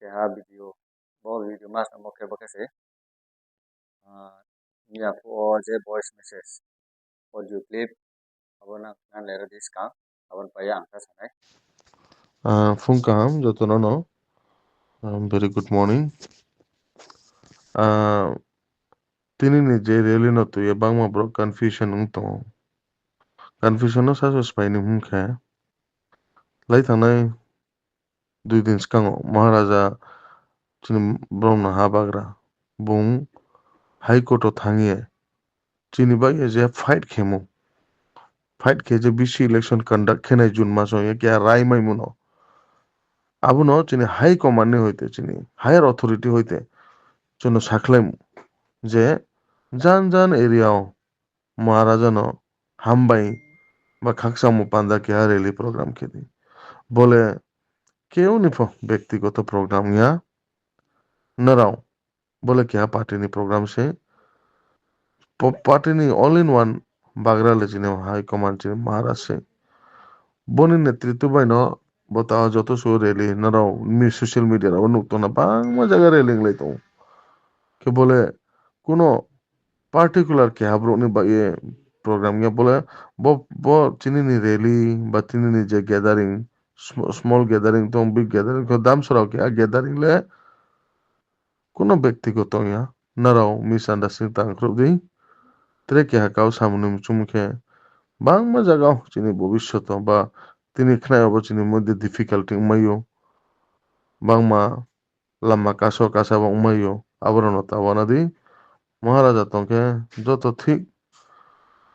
keha video bo video mas mo ke bakase niya po je voice message audio clip abona kan lera diska abon paya angka sanai Funkaham Jotonono. Very good morning. Tini ni je really no tu ye bang ma bro confusion to. Confusion no sa so spine kha. Lai thanai 2 din skang Maharaja chini bro na habagra. Bung High Court o thangiye. Chini ba ye je fight khemo. Fight khe je BC election conduct khenai June maso ye kya rai mai muno. Abu no chini high command ni hoite chini higher authority hoite. Chono sakhlai je jan area महाराजा न हामबाई बा खाकसा मुपांदा के rally programme के दी बोले क्यों नहीं व्यक्तिगत programme यहाँ न राव बोले क्या पार्टी नहीं प्रोग्राम से पार्टी नहीं ऑल इन वन बागरा ले जिने हाई कमांड जिने महाराज से बोनी नेतृत्व बाई न बताओ जो तो सो रैली न राव मी सोशल मीडिया राव नुकतो ना बांग में जगह रैली ले तो के बोले कुनो particular ke habro ni ba ye program ya bola bo chini ni rally ba chini ni je gathering small gathering to big gathering ko dam sura ke gathering le kono ব্যক্তিগত ya narao misunderstanding tang kro di tre ke hakao samune chumke bang ma jagao chini bobishot ba tini khnai obo chini modde difficulty mayo bang ma lama kaso kasa ba mayo abrono ta wanadi महाराजा तो के जो तो ठीक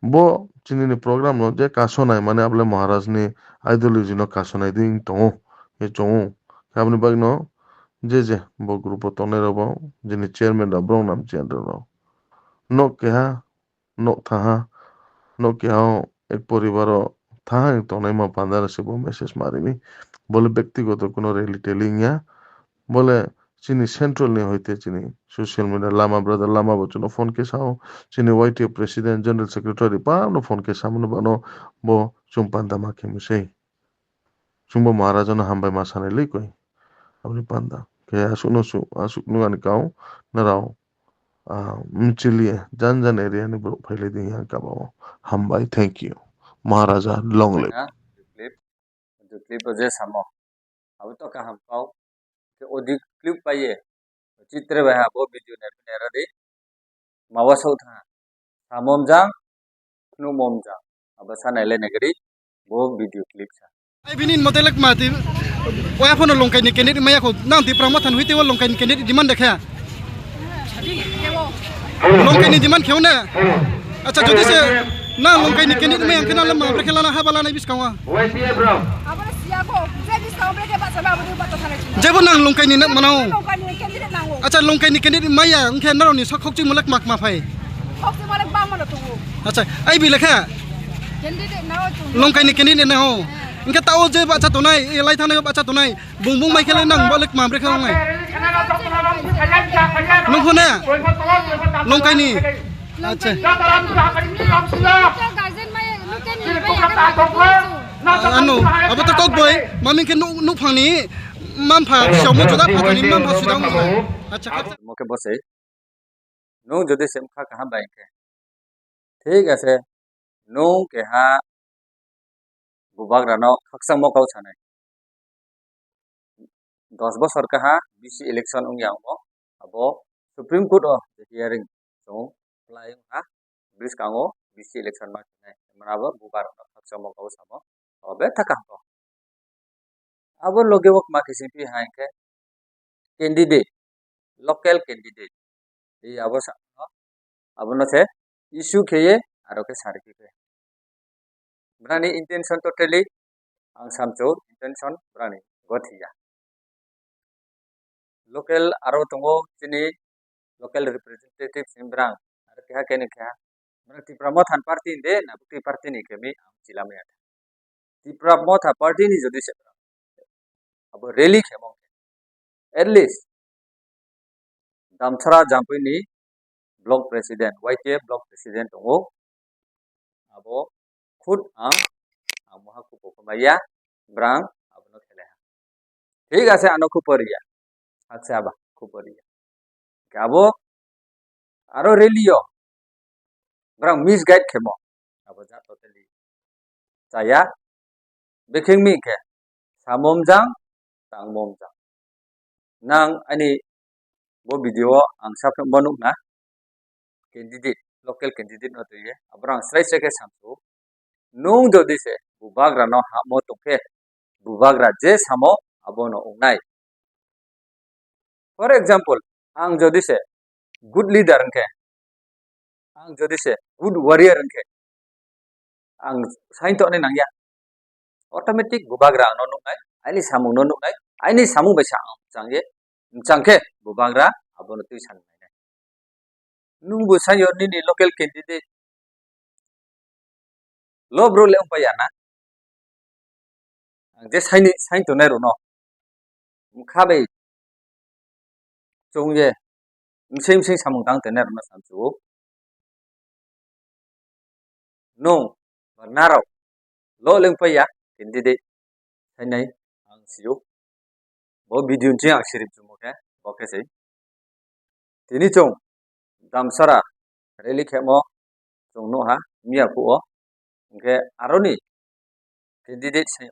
bo chini ni program no je kaso nai mane able maharaj ni ideology no kaso nai ding to e chong kabni bag no je bo grupo to ne robo jini chairman da bro nam chen ro no ke ha no tha ha no ke ha ek poribaro tha to nai ma pandar se bo message marini bole ব্যক্তিগত কোনো rally telling ya bole chini central ne hoite chini social media lama brother lama bochuno phone ke sao chini YTF president general secretary pa no phone ke samno bano bo chumpanda ma ke musei chumbo maharaja no hambai masane le koi apni panda ke asuknu an kau narao mchilie jan area ni bro phaile di yan ka ba hambai thank you maharaja long live na clip je samo अब तो का हम पाओ कि अधिक clip पाइए चित्र बहा वो वीडियो नेरा दे मावासौ था सामोमजां नुमोमजां अब सानायले नगरी वो वीडियो क्लिप सा ai binin modelek mati oya phono longkai ni candidate maya ko nang ti pramothan huite wo longkai ni candidate demand dekha longkai ni demand kheu na acha jodi se na longkai ni candidate maya kena lama bre khelana ha bala na bis kawa abara sia ko je bis kawa bre ke ba sama bu ba to thane jebo nang longkai ni nak manao longkai ni candidate nango acha longkai ni candidate maya ngke naro ni sok khokchi mulak mak ma phai khokchi mulak ba ma to acha ai bi lekha candidate nawo tu longkai ni candidate na ho ingke tao je bacha tonai elai thane bacha tonai bung mai khele nang bolek ma bre khawai nong phone longkai ni acha guardian mai luken ni ba anu abo to kok boy mami ke nu phangni mam pha shomo joda phani mam pha sidang acha मोके बसे no जदि सेमखा कहां bank है ठीक আছে no के हा बुबाग रानो खक्सा मकाउ छाने 10 बছর काहा बीसी इलेक्शन उंगियांगो अबो सुप्रीम कोर्ट ऑफ हियरिंग जो फ्लाइंग हा ब्रिज कांगो बीसी इलेक्शन मा छाने मनाबो बुबाग रानो खक्सा मकाउ सामो अबे थकांगो अबो लोगे वक मा किसिपि हांके candidate local candidate di abosa abono se issue kheye aro ke sarki ke brani intention totally ang samcho intention brani gothia local aro tongo chini local representative simbrang ar kya kene kya mana ti pramothan party de na ti party ni kemi chilame ata ti pramotha party ni jodi se abo rally khemo at least Damsara Jampini block president YTF block president tongo abo khud ang mohaku pokomaya brang abono khele ठीक আছে আনকু পরিয়া hakse aba kupari abo aro relio brang misguide khemo abo ja totally saya beking mi ke samomjang tangmomjang nang ani bo video ang sapna bonuk na candidate local candidate no tuye abrang strai ke samsu nung jodi se bubagra no hamo tokhe bubagra je samo abono ungnai for example ang jodi se good leader ke ang jodi se good warrior ke ang sain to ne nangya automatic bubagra no nungai aini samu no nungai aini samu ba changye changke bubagra abono tui san nai nung bu sayo ni local candidate lo bro le pa yana ang je sain to nai ro no mukha bai chongye msing samung tang te nai ro na samsu nung narau lo leng pa ya candidate sai nai ang siyo bo video jing ang sirip jumo ke boke sei tini chong damsara rally khemo chong no ha mia pu o ke aroni candidate sai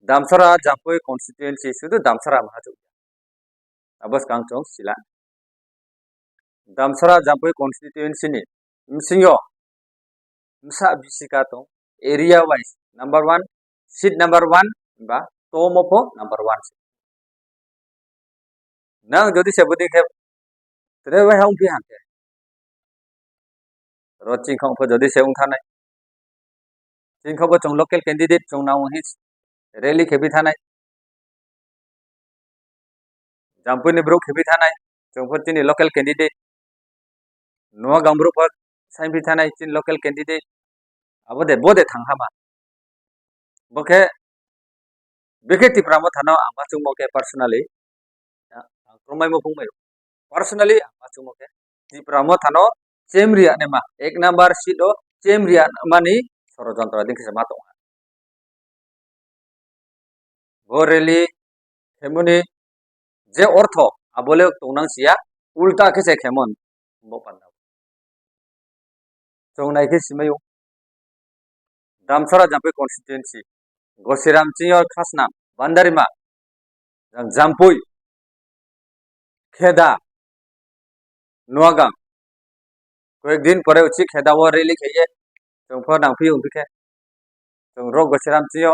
damsara japoi constituency sudu damsara ma ju abas kang chong sila damsara japoi constituency ni msingyo msa bisika to area wise number 1 seat number 1 ba tomopo number 1 nang jodi sebudi ke trewe hong pi hante roching khong pho jodi se ung thanai ching khong chong local candidate chong naw hi rally khebi thanai jampui ni bro khebi thanai chong pho tini local candidate no gambro pho sain pi thanai chin local candidate abode bode thanghama boke beke tipramo thano amba chungmo ke personally kromai mo phungmai personally amba chungmo ke tipramo thano chemria ne ma ek number seat o chemria mani sorojantra din kisa mato boreli khemuni je ortho abole tongnang sia ulta kese khemon bo panna chongnai ke simayu damsara jampai constituency gosiram chiyor khasnam bandarima jampui kheda nuagam কয়েকদিন পরে উচি খেদা ও rally খেয়ে চংফ নাংফি উংপিকে চংরো গছিরাম চিও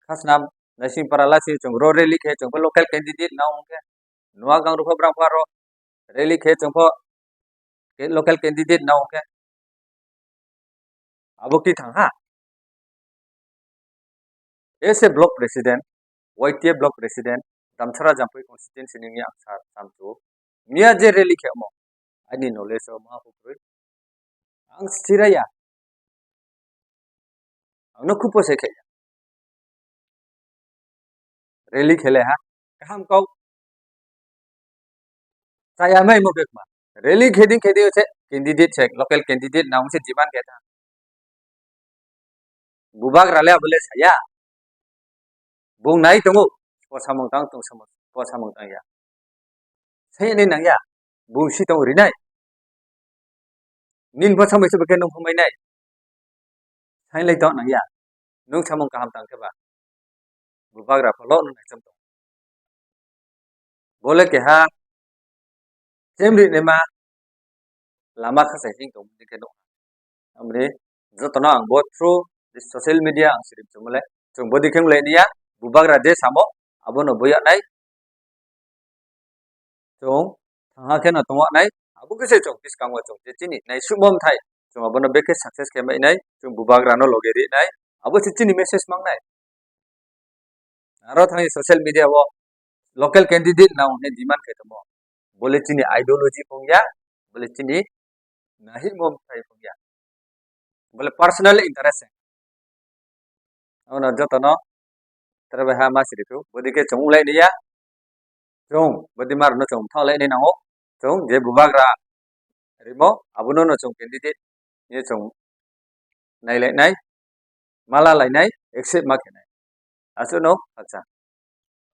খাসনাম নাইসিং পারালাসি চংরো rally খেয়ে চংফ local candidate নাও উংকে নুয়াগাং রুফ ব্রাংফাरो রেলি খেয়ে চংফ লোকাল ক্যান্ডিডেট নাও উংके আবকি থাংহা एसे ब्लॉक प्रेसिडेंट वाइटिए ब्लॉक प्रेसिडेंट दामथारा जाम्पै कन्स्टिट्युएन्सी नि आंसार सामथु मिया जे रेली खेमो आनि नलेज अ मा हुबै आं स्थिराया आंनो खुपसे खे रेली खेले हा कहम कौ saya mai mo bekma रेली खेदी छे कैंडिडेट छे लोकल कैंडिडेट नाम से जीवन कहता बुबाग राले बोले saya bung nai tongo posamong tang tong samo posamong tang ya sai ni nang ya bung si tong ri nai nin posamong se beken nong phomai nai sai lai to nang ya nong samong kaham tang ke ba bubag ra pholo nong cham tong bole ke ha chemri ne ma lama kha sai jing tong ni ke no amre jotona ang bo through this social media ang sirip chumle chung bodi kheng le dia bubag ra de samo abono boya nai chung thangha khe na tongwa nai abu ke se chung discount wa chung je chini nai subom thai chung abono beke success ke mai nai chung bubag ra no logeri nai abu se chini message mang nai aro thang social media wo local candidate now ne demand ke tomo bole chini ideology pongya bole chini nahi mom thai pongya bole personal interest ono jotono terbe ha ma siritu bodi ke chung lai dia chung bodi mar no chung thau lai ni nango chung je bubag ra rimo abuno no chung candidate ye chung nai lai nai mala lai nai accept ma ke nai asu no acha